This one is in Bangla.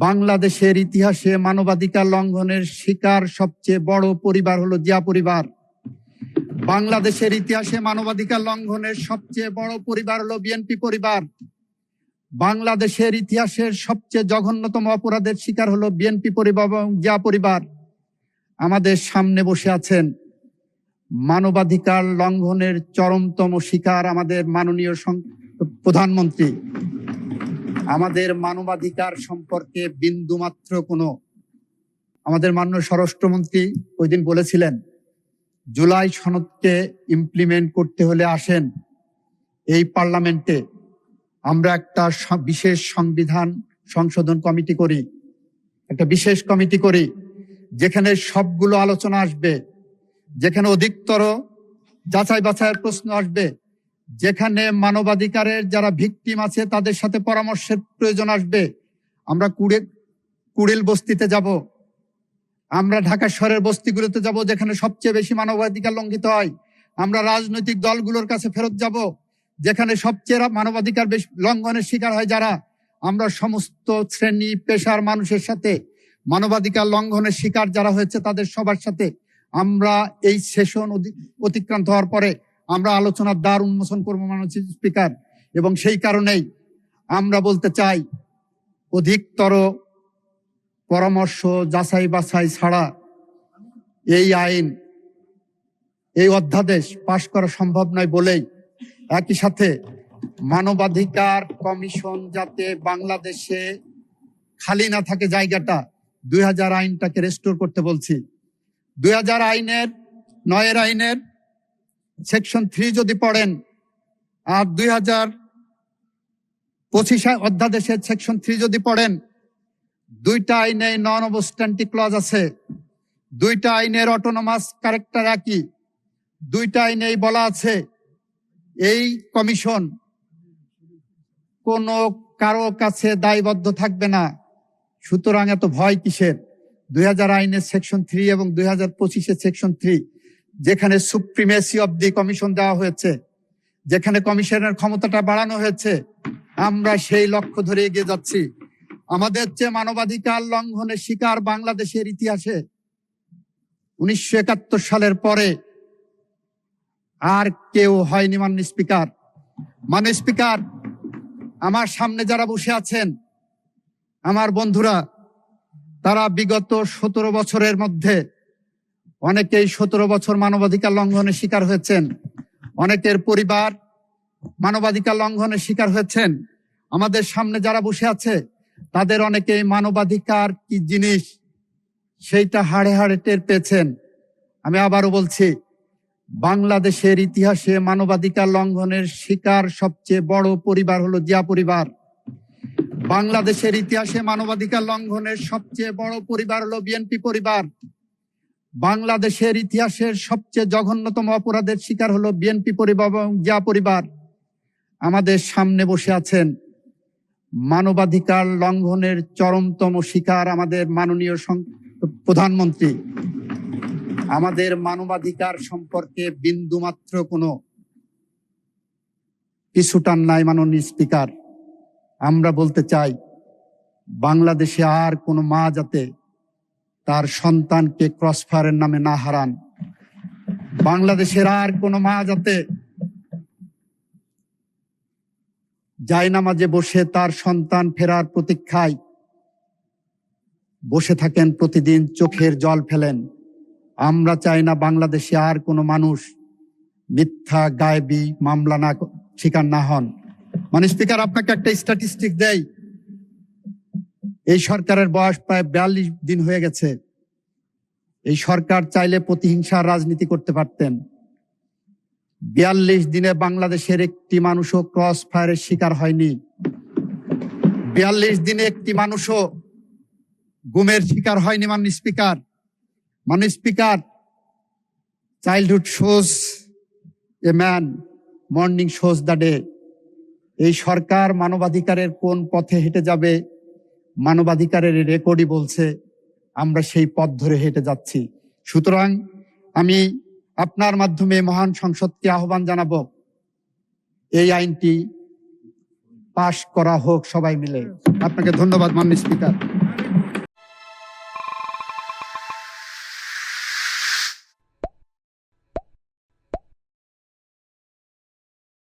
বাংলাদেশের ইতিহাসে মানবাধিকার লঙ্ঘনের শিকার সবচেয়ে বড় পরিবার হলো জিয়া পরিবার। বাংলাদেশের ইতিহাসে মানবাধিকার লঙ্ঘনের সবচেয়ে বড় পরিবার হলো বিএনপি পরিবার। বাংলাদেশের ইতিহাসের সবচেয়ে জঘন্যতম অপরাধের শিকার হলো বিএনপি পরিবার এবং জিয়া পরিবার। আমাদের সামনে বসে আছেন মানবাধিকার লঙ্ঘনের চরমতম শিকার আমাদের মাননীয় প্রধানমন্ত্রী। আমাদের মানবাধিকার সম্পর্কে বিন্দুমাত্র কোনো, আমাদের মাননীয় স্বরাষ্ট্রমন্ত্রী ওই দিন বলেছিলেন জুলাই সনদকে ইমপ্লিমেন্ট করতে হলে আসেন এই পার্লামেন্টে আমরা একটা বিশেষ সংবিধান সংশোধন কমিটি করি, একটা বিশেষ কমিটি করি যেখানে সবগুলো আলোচনা আসবে, যেখানে অধিকতর যাচাই বাছাইয়ের প্রশ্ন আসবে, যেখানে মানবাধিকারের যারা ভিকটিম আছে তাদের সাথে পরামর্শের প্রয়োজন আসবে। আমরা কুড়িল বস্তিতে যাব, আমরা ঢাকা শহরের বস্তিগুলোতে যাব যেখানে সবচেয়ে বেশি মানবাধিকার লঙ্ঘিত হয়। আমরা রাজনৈতিক দলগুলোর কাছে ফেরত যাব যেখানে সবচেয়ে মানবাধিকার লঙ্ঘনের শিকার হয় যারা। আমরা সমস্ত শ্রেণী পেশার মানুষের সাথে মানবাধিকার লঙ্ঘনের শিকার যারা হয়েছে তাদের সবার সাথে আমরা এই সেশন অতিক্রান্ত হওয়ার পরে আমরা আলোচনার দ্বার উন্মোচন করবো মাননীয় স্পিকার। এবং সেই কারণেই আমরা বলতে চাই অধিকতর পরামর্শ যাচাই বাছাই ছাড়া এই আইন, এই অধ্যাদেশ পাশ করা সম্ভব নয় বলেই একই সাথে মানবাধিকার কমিশন যাতে বাংলাদেশে খালি না থাকে জায়গাটা, 2000 আইনটাকে রেস্টোর করতে বলছি। 2000 আইনের 9 আইনের সেকশন 3 যদি পড়েন আর 2025 অধ্যাদেশের সেকশন 3 যদি পড়েন, দুইটা আইনে নন অবস্ট্যান্টিক ক্লজ আছে, দুইটা আইনের অটোনমাস ক্যারেক্টার একই, দুইটা আইনেই বলা আছে এই কমিশন কোনো কারো কাছে দায়বদ্ধ থাকবে না। সুতরাং এত ভয় কিসের? 2000 আইনের সেকশন 3 এবং 2025 সেকশন 3 যেখানে সুপ্রিমেসি অব দি কমিশন দেওয়া হয়েছে, যেখানে কমিশনের ক্ষমতাটা বাড়ানো হয়েছে, আমরা সেই লক্ষ্য ধরে এগিয়ে যাচ্ছি। আমাদের যে মানবাধিকার লঙ্ঘনের শিকার বাংলাদেশের ইতিহাসে 1971 সালের পরে আর কেউ হয়নি। মাননীয় স্পিকার, আমার সামনে যারা বসে আছেন আমার বন্ধুরা, তারা বিগত 17 বছরের মধ্যে অনেকেই 17 বছর মানবাধিকার লঙ্ঘনের শিকার হয়েছেন, অনেকের পরিবার মানবাধিকার লঙ্ঘনের শিকার হয়েছেন। আমাদের সামনে যারা বসে আছে তাদের অনেকেই মানবাধিকার কি জিনিস সেইটা হাড়ে হাড়ে টের পেয়েছেন। আমি আবারও বলছি, বাংলাদেশের ইতিহাসে মানবাধিকার লঙ্ঘনের শিকার সবচেয়ে বড় পরিবার হলো জিয়া পরিবার। বাংলাদেশের ইতিহাসে মানবাধিকার লঙ্ঘনের সবচেয়ে বড় পরিবার হলো বিএনপি পরিবার। বাংলাদেশের ইতিহাসের সবচেয়ে জঘন্যতম অপরাধের শিকার হলো বিএনপি পরিবার এবং জিয়া পরিবার। আমাদের সামনে বসে আছেন মানবাধিকার লঙ্ঘনের চরমতম শিকার আমাদের মাননীয় প্রধানমন্ত্রী। আমাদের মানবাধিকার সম্পর্কে বিন্দুমাত্র কোনো পিছুটান নাই। মাননীয় স্পিকার, আমরা বলতে চাই বাংলাদেশে আর কোনো মা যাতে তার সন্তানকে ক্রসফায়ারের নামে না হারান, বাংলাদেশের আর কোনো মা যাতে জায়নামাজে বসে তার সন্তান ফেরার প্রতীক্ষায় বসে থাকেন, প্রতিদিন চোখের জল ফেলেন। আমরা চাই না বাংলাদেশে আর কোনো মানুষ মিথ্যা গায়েবী মামলা না শিকার না হন। মাননীয় স্পিকার, আপনাকে একটা স্ট্যাটিস্টিক দেই। এই সরকারের বয়স প্রায় 42 দিন হয়ে গেছে। এই সরকার চাইলে প্রতিহিংসার রাজনীতি করতে পারতেন। 42 দিনে বাংলাদেশের একটি মানুষও ক্রস ফায়ারের শিকার হয়নি। 42 দিনে একটি মানুষও গুমের শিকার হয়নি। মাননীয় speaker, childhood shows a man, morning shows the day. এই সরকার মানবাধিকারের কোন পথে হেঁটে যাবে, মানবাধিকারের রেকর্ডই বলছে আমরা সেই পথ ধরে হেঁটে যাচ্ছি। সুতরাং আমি আপনার মাধ্যমে মহান সংসদকে আহ্বান জানাবো, এই আইনটি পাশ করা হোক সবাই মিলে। আপনাকে ধন্যবাদ মাননীয় স্পিকার।